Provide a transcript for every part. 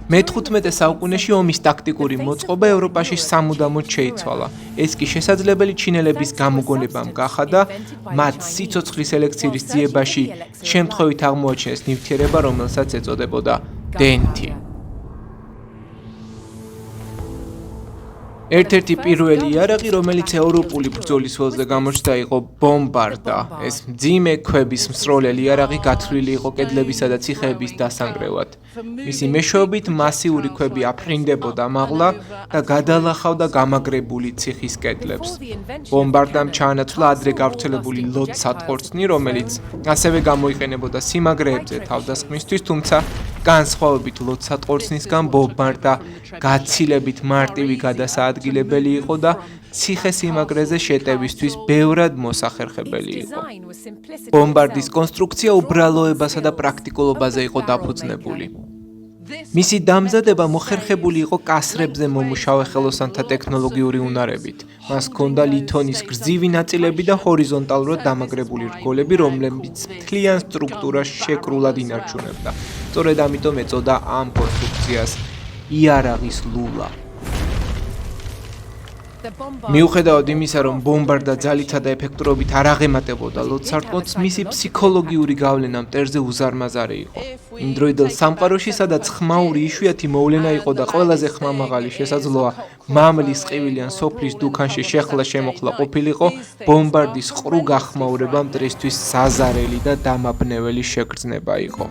მე-15 საუკუნეში ომის ტაქტიკური მოწყობა ევროპაში სამუდამოდ შეიცვალა. ეს კი შესაძლებელი ჩინელების გამოგონებამ გახადა, მათ სიცოცხლის ელექსირის ძიებაში შემთხვევით აღმოაჩინეს ნივთიერება, რომელსაც ეწოდებოდა დენთი. ერთ-ერთი პირველი იარაღი, რომელიც ევროპული ბრძოლის ველზე გამოჩნდა, იყო ბომბარდა. ეს მძიმე ქვების მსროლელი იარაღი გათვლილი იყო კედლებისა და ციხეების დასანგრევად. მისი მეშვეობით მასიური ქვები აფრინდებოდა მაღლა და გადალახავდა გამაგრებული ციხის კედლებს. ბომბარდამ ჩაანაცვლა ადრე გავრცელებული ლოდსატყორცნი, რომელიც ასევე გამოიყენებოდა სიმაგრეებზე თავდასხმისთვის, თუმცა განსხვავებით ლოდსატყორცნისგან ბომბარდა გაცილებით მარტივი გადასაადგილებელი იყო და ციხე-სიმაგრეზე შეტევისთვის ბევრად მოსახერხებელი იყო. ბომბარდის კონსტრუქცია უბრალოებასა და პრაქტიკულობაზე იყო დაფუძნებული. მისი დამზადება მოხერხებული იყო კასრებზე მომუშავე ხელოსანთა ტექნოლოგიური უნარებით. მას ჰქონდა ლითონის გრძივი ნაწილები და ჰორიზონტალურად დამაგრებული რგოლები, რომლებიც მთლიან სტრუქტურას შეკრულად ინარჩუნებდა. სწორედ ამიტომ ეწოდა ამ კონსტრუქციას იარაღის ლულა. მიუხედავად იმისა, რომ ბომბარდა ძალითა და ეფექტურობით არ აღემატებოდა ლოდსარტყორცს, მისი ფსიქოლოგიური გავლენა მტერზე უზარმაზარი იყო. იმ დროიდელ სამყაროში, სადაც ხმაური იშვიათი მოვლენა იყო და ყველაზე ხმამაღალი შესაძლოა მამლის ყივილი ან სოფლის დუქანში შეხლა-შემოხლა ყოფილიყო, ბომბარდის ყრუ გახმაურება მტრისთვის საზარელი და დამაბნეველი შეგრძნება იყო.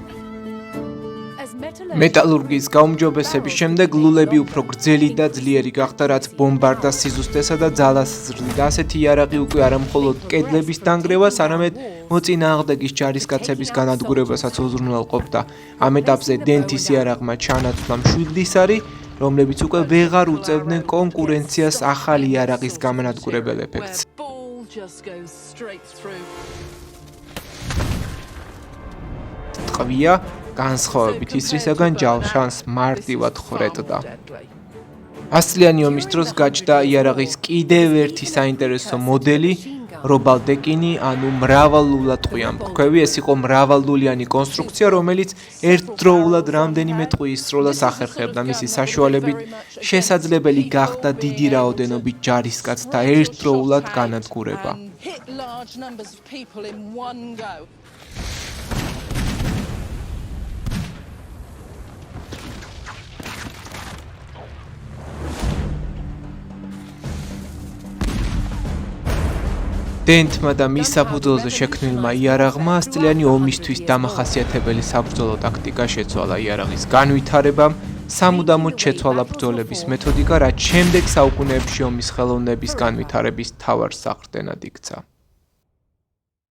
მეტალურგიის გაუმჯობესების შემდეგ ლულები უფრო გრძელი და ძლიერი გახდა, რაც ბომბარდას სიზუსტესა და ძალას ზრდიდა. ასეთი იარაღი უკვე არა მხოლოდ კედლების დანგრევას, არამედ მოწინააღმდეგის ჯარისკაცების განადგურებასაც უზრუნველყოფდა. ამ ეტაპზე დენთის იარაღმა ჩაანაცვლა მშვილდისარი, რომლებიც უკვე ვეღარ უწევდნენ კონკურენციას ახალი იარაღის გამანადგურებელ ეფექტს. ტყვია განსხვავებით ისრისაგან ჯავშანს მარტივად ხრეტდა. 100-წლიანი ომის დროს გაჩნდა იარაღის კიდევ ერთი საინტერესო მოდელი, რობალდეკინი, ანუ მრავალლულა ტყვია. ეს იყო მრავალლულიანი კონსტრუქცია, რომელიც ერთდროულად რამდენიმე ტყუის სროლას ახერხებდა. მისი საშუალებით შესაძლებელი გახდა დიდი რაოდენობით ჯარისკაცთა ერთდროულად განადგურება. დენთმა და მის საფუძველზე შექმნილმა იარაღმა 100-წლიანი ომისთვის დამახასიათებელი საბრძოლო ტაქტიკა შეცვალა. იარაღის განვითარებამ სამუდამოდ შეცვალა ბრძოლების მეთოდიკა, რაც შემდეგ საუკუნეებში ომის ხელოვნების განვითარების მთავარ საყრდენად იქცა.